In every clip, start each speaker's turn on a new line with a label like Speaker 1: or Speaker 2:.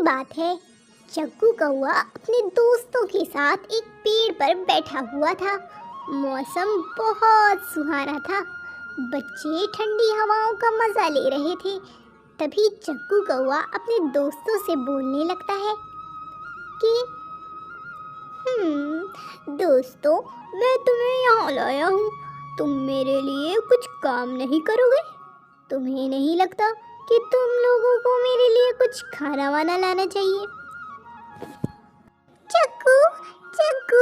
Speaker 1: बात है, जग्गू कौआ अपने दोस्तों के साथ एक पेड़ पर बैठा हुआ था। मौसम बहुत सुहाना था। बच्चे ठंडी हवाओं का मज़ा ले रहे थे। तभी जग्गू कौआ अपने दोस्तों से बोलने लगता है कि दोस्तों, मैं तुम्हें यहाँ लाया हूँ। तुम मेरे लिए कुछ काम नहीं करोगे? तुम्हें नहीं लगता कि तुम लोगों को मेरे लिए कुछ खाना वाना लाना चाहिए? जग्गू, जग्गू,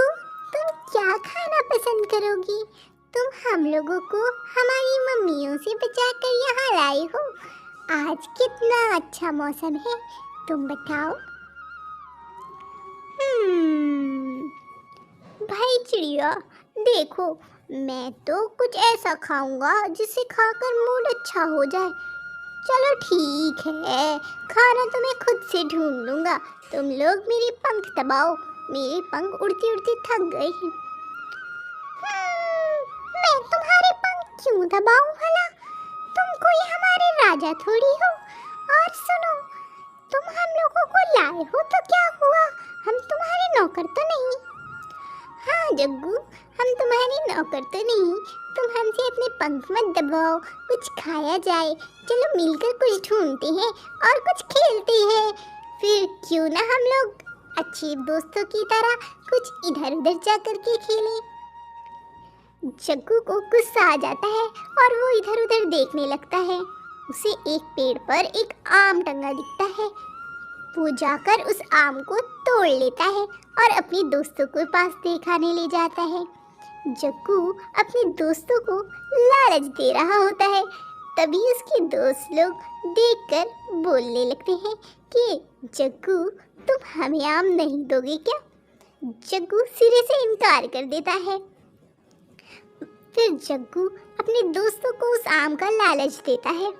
Speaker 1: तुम क्या खाना पसंद करोगी? तुम हम लोगों को हमारी मम्मियों से बचा कर यहाँ लाए हो। आज कितना अच्छा मौसम है, तुम बताओ। भाई चिड़िया, देखो, मैं तो कुछ ऐसा खाऊंगा जिसे खाकर मूड अच्छा हो जाए। चलो ठीक है, खाना तो मैं खुद से ढूंढ लूंगा। तुम लोग मेरे पंख दबाओ, मेरे पंख उड़ते उड़ते थक गए हैं। मैं तुम्हारे पंख क्यों दबाऊं भला? तुम कोई हमारे राजा थोड़ी हो। और सुनो, तुम हम लोगों को लाए हो तो क्या हुआ? हम तुम्हारे नौकर तो नहीं। हाँ जग्गू, हम तुम्हारे नौकर तो नहीं। तुम हमसे अपने पंख मत दबाओ, कुछ खाया जाए। चलो मिलकर कुछ ढूंढते हैं और कुछ खेलते हैं। फिर क्यों ना हम लोग अच्छे दोस्तों की तरह कुछ इधर उधर जा कर के खेलें। जग्गू को गुस्सा आ जाता है और वो इधर उधर देखने लगता है। उसे एक पेड़ पर एक आम टंगा दिखता है। वो जाकर उस आम को तोड़ लेता है और अपने दोस्तों के पास दिखाने ले जाता है। जग्गू अपने दोस्तों को लालच दे रहा होता है। तभी उसके दोस्त लोग देखकर बोलने लगते हैं कि जग्गू, तुम हमें आम नहीं दोगे क्या? जग्गू सिरे से इनकार कर देता है। फिर जग्गू अपने दोस्तों को उस आम का लालच देता है।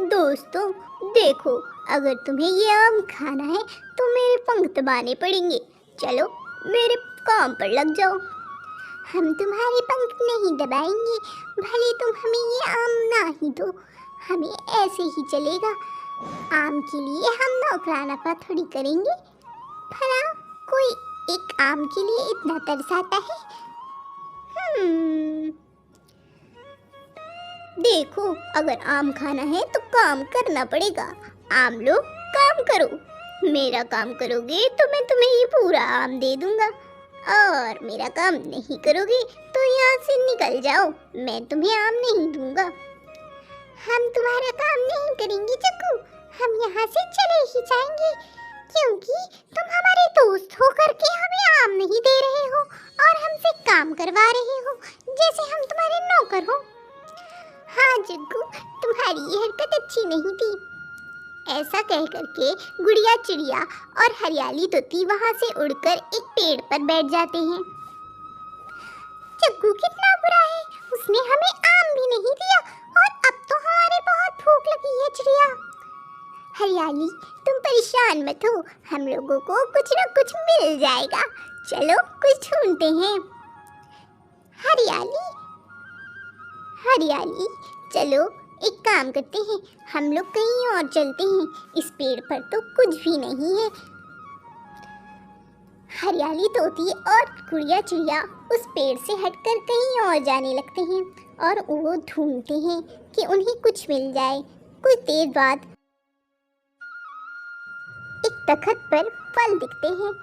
Speaker 1: दोस्तों देखो, अगर तुम्हें ये आम खाना है तो मेरे पंख दबाने पड़ेंगे। चलो मेरे काम पर लग जाओ। हम तुम्हारे पंख नहीं दबाएंगे, भले तुम हमें ये आम ना ही दो, हमें ऐसे ही चलेगा। आम के लिए हम नौकरानापा थोड़ी करेंगे। भला कोई एक आम के लिए इतना तरसाता है? देखो, अगर आम खाना है तो काम करना पड़ेगा। आम लो, काम करो। मेरा काम करोगे तो मैं तुम्हें ये पूरा आम दे दूंगा, और मेरा काम नहीं करोगे तो यहाँ से निकल जाओ। मैं तुम्हें आम नहीं दूंगा। हम तुम्हारा काम नहीं करेंगे जग्गू, हम यहाँ से चले ही जाएंगे, क्योंकि तुम हमारे दोस्त होकर के हमें आम नहीं दे रहे हो और हमसे काम करवा रहे हो जैसे हम तुम्हारे नौकर हो। हाँ जग्गू, तुम्हारी ये हरकत अच्छी नहीं थी। ऐसा कह करके गुड़िया चिड़िया और हरियाली तोती वहाँ से उड़कर एक पेड़ पर बैठ जाते हैं। जग्गू कितना बुरा है, उसने हमें आम भी नहीं दिया और अब तो हमारे बहुत भूख लगी है। चिड़िया, हरियाली, तुम परेशान मत हो, हम लोगों को कुछ न कुछ मिल जाएगा। चलो कुछ ढूंढते हैं। हरियाली, चलो एक काम करते हैं, हम लोग कहीं और चलते हैं। इस पेड़ पर तो कुछ भी नहीं है। हरियाली तोती और गुड़िया चिड़िया उस पेड़ से हटकर कहीं और जाने लगते हैं और वो ढूंढते हैं कि उन्हें कुछ मिल जाए। कुछ देर बाद एक तख्त पर फल दिखते हैं।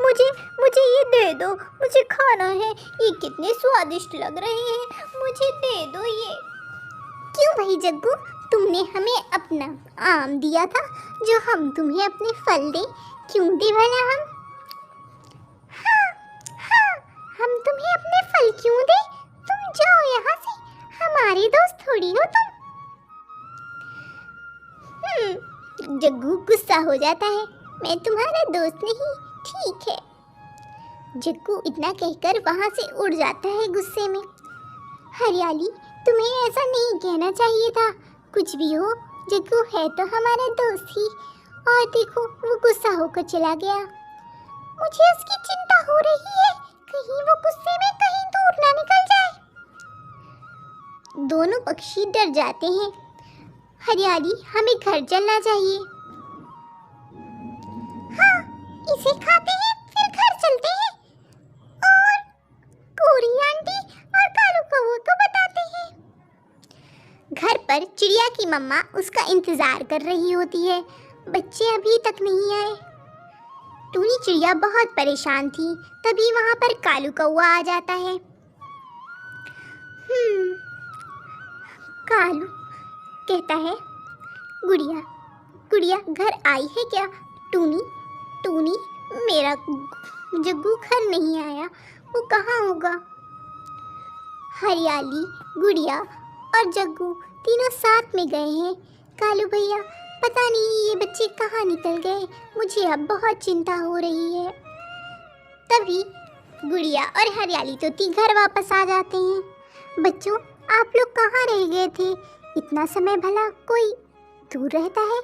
Speaker 1: मुझे ये दे दो, मुझे खाना है। ये कितने स्वादिष्ट लग रहे हैं, मुझे दे दो ये। क्यों भाई जग्गू, तुमने हमें अपना आम दिया था, जो हम तुम्हें अपने फल दें? क्यों दे भला हम? हाँ, हम तुम्हें अपने फल क्यों दें? तुम जाओ यहाँ से, हमारे दोस्त थोड़ी हो तुम। जग्गू गुस्सा हो जाता है। मैं तुम्हारा दोस्त नहीं, ठीक है। जग्गू इतना कहकर वहाँ से उड़ जाता है गुस्से में। हरियाली, तुम्हें ऐसा नहीं कहना चाहिए था। कुछ भी हो, जग्गू है तो हमारा दोस्त ही। और देखो, वो गुस्सा होकर चला गया। मुझे उसकी चिंता हो रही है, कहीं वो गुस्से में कहीं दूर ना निकल जाए। दोनों पक्षी डर जाते हैं। हरियाली, हमें घर चलना चाहिए। से खाते हैं, फिर घर चलते हैं और कोरी आंटी और कालू कौवा को बताते हैं। घर पर चिड़िया की मम्मा उसका इंतजार कर रही होती है। बच्चे अभी तक नहीं आए। टूनी चिड़िया बहुत परेशान थी। तभी वहां पर कालू कौवा आ जाता है। कालू कहता है, गुड़िया गुड़िया घर आई है क्या? टूनी टूनी मेरा जग्गू घर नहीं आया, वो कहाँ होगा? हरियाली, गुड़िया और जग्गू तीनों साथ में गए हैं। कालू भैया पता नहीं ये बच्चे कहाँ निकल गए, मुझे अब बहुत चिंता हो रही है। तभी गुड़िया और हरियाली तोती घर वापस आ जाते हैं। बच्चों आप लोग कहाँ रह गए थे? इतना समय भला कोई दूर रहता है?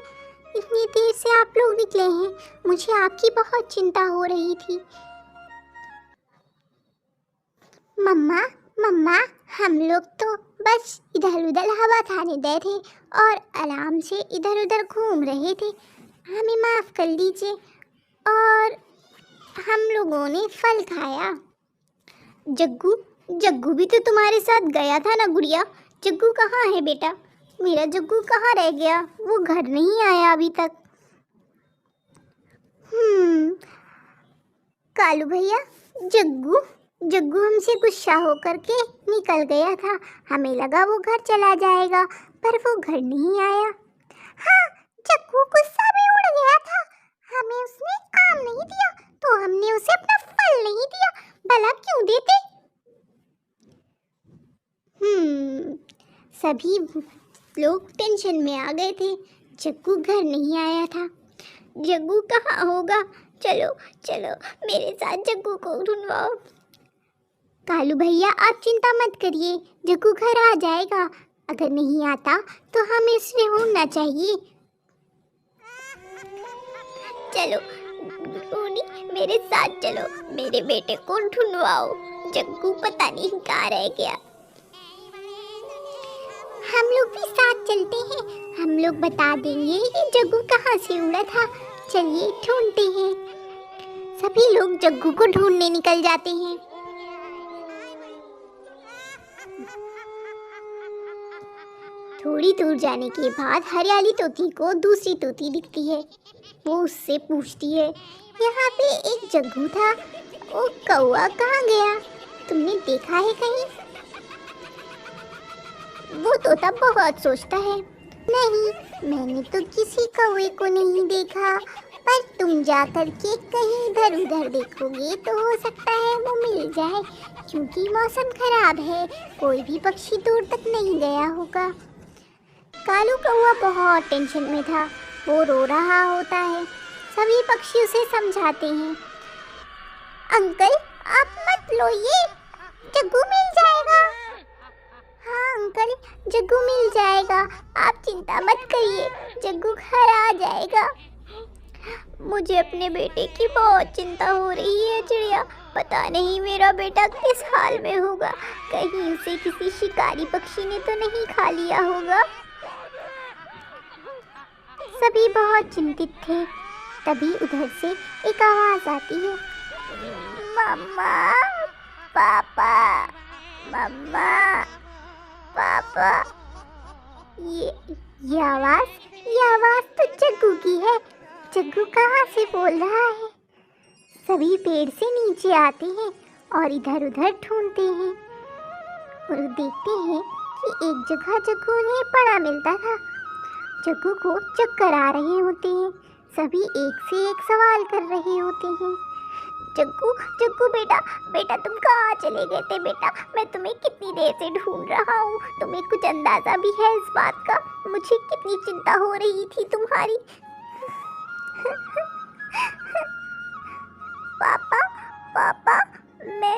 Speaker 1: इतनी देर से आप लोग निकले हैं, मुझे आपकी बहुत चिंता हो रही थी। मम्मा मम्मा हम लोग तो बस इधर उधर हवा खाने गए थे और आराम से इधर उधर घूम रहे थे, हमें माफ़ कर लीजिए। और हम लोगों ने फल खाया। जग्गू जग्गू भी तो तुम्हारे साथ गया था ना गुड़िया? जग्गू कहाँ है बेटा? मेरा जग्गू कहाँ रह गया? वो घर नहीं आया अभी तक। कालू भैया जग्गू जग्गू हमसे गुस्सा होकर के निकल गया था। हमें लगा वो घर चला जाएगा, पर वो घर नहीं आया। हाँ, जग्गू गुस्सा में उड़ गया था। हमें उसने आम नहीं दिया तो हमने उसे अपना फल नहीं दिया। भला क्यों देते? सभी लोग टेंशन में आ गए थे। जग्गू घर नहीं आया था। जग्गू कहाँ होगा? चलो चलो मेरे साथ जग्गू को ढूंढवाओ। कालू भैया आप चिंता मत करिए, जग्गू घर आ जाएगा। अगर नहीं आता तो हमें उसे ढूंढना चाहिए। चलो टूनी मेरे साथ चलो, मेरे बेटे को ढूंढवाओ। जग्गू पता नहीं कहाँ रह गया। हम लोग भी साथ चलते हैं, हम लोग बता देंगे कि जग्गू कहाँ से उड़ा था। चलिए ढूंढते हैं। सभी लोग जग्गू को ढूंढने निकल जाते हैं। थोड़ी दूर जाने के बाद हरियाली तोती को दूसरी तोती दिखती है। वो उससे पूछती है, यहाँ पे एक जग्गू था, वो कौवा कहाँ गया? तुमने देखा है कहीं? वो तोता बहुत सोचता है, नहीं मैंने तो किसी कौवे को नहीं देखा, पर तुम जाकर के कहीं इधर उधर देखोगे तो हो सकता है वो मिल जाए, क्योंकि मौसम खराब है, कोई भी पक्षी दूर तक नहीं गया होगा। कालू कौवा बहुत टेंशन में था, वो रो रहा होता है। सभी पक्षी उसे समझाते हैं, अंकल आप मत रोइए, जग्गू मिल जाएगा। हाँ अंकल जग्गू मिल जाएगा, आप चिंता मत करिए, जग्गू घर आ जाएगा। मुझे अपने बेटे की बहुत चिंता हो रही है चिड़िया, पता नहीं मेरा बेटा किस हाल में होगा, कहीं उसे किसी शिकारी पक्षी ने तो नहीं खा लिया होगा। सभी बहुत चिंतित थे। तभी उधर से एक आवाज आती है, मम्मा पापा, मम्मा पापा। ये आवाज तो जग्गू की है। जग्गू कहाँ से बोल रहा है? सभी पेड़ से नीचे आते हैं और इधर उधर ढूंढते हैं और देखते हैं कि एक जगह जग्गू उन्हें पड़ा मिलता था। जग्गू को चक्कर आ रहे होते हैं। सभी एक से एक सवाल कर रहे होते हैं, जग्गू जग्गू बेटा बेटा तुम कहाँ चले गए थे बेटा? मैं तुम्हें कितनी देर से ढूंढ रहा हूँ, तुम्हें कुछ अंदाजा भी है इस बात का? मुझे कितनी चिंता हो रही थी तुम्हारी। पापा पापा मैं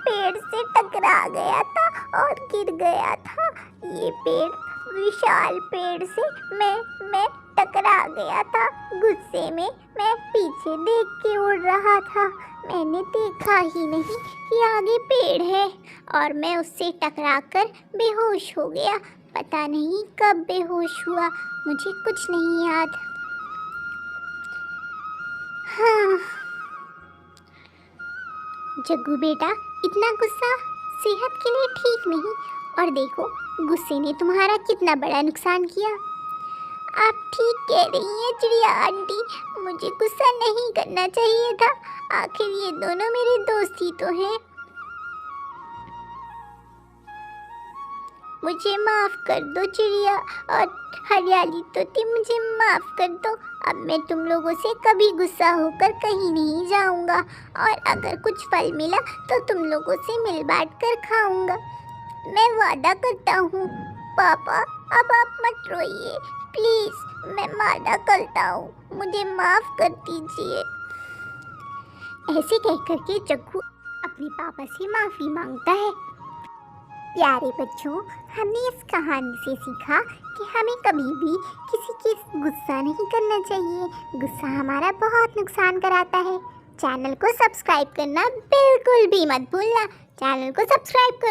Speaker 1: पेड़ से टकरा गया था और गिर गया था। ये पेड़ विशाल पेड़ से मैं टकरा गया था। गुस्से में मैं पीछे देख के उड़ रहा था, मैंने देखा ही नहीं कि आगे पेड़ है और मैं उससे टकराकर बेहोश हो गया। पता नहीं कब बेहोश हुआ, मुझे कुछ नहीं याद। हाँ जग्गू बेटा, इतना गुस्सा सेहत के लिए ठीक नहीं। और देखो गुस्से ने तुम्हारा कितना बड़ा नुकसान किया। आप ठीक कह रही हैं चिड़िया आंटी, मुझे गुस्सा नहीं करना चाहिए था। आखिर ये दोनों मेरे दोस्त ही तो हैं। मुझे माफ़ कर दो चिड़िया और हरियाली तोते, मुझे माफ़ कर दो। अब मैं तुम लोगों से कभी गुस्सा होकर कहीं नहीं जाऊंगा और अगर कुछ फल मिला तो तुम लोगों से मिल बांट कर खाऊंगा। मैं वादा करता हूँ। पापा अब आप मत रोइए प्लीज़, मैं वादा करता हूँ, मुझे माफ़ कर दीजिए। ऐसे कहकर के जग्गू अपने पापा से माफ़ी मांगता है। प्यारे बच्चों, हमने इस कहानी से सीखा कि हमें कभी भी किसी के गुस्सा नहीं करना चाहिए। गुस्सा हमारा बहुत नुकसान कराता है। चैनल को सब्सक्राइब करना बिल्कुल भी मत भूलना। चैनल को सब्सक्राइब करो।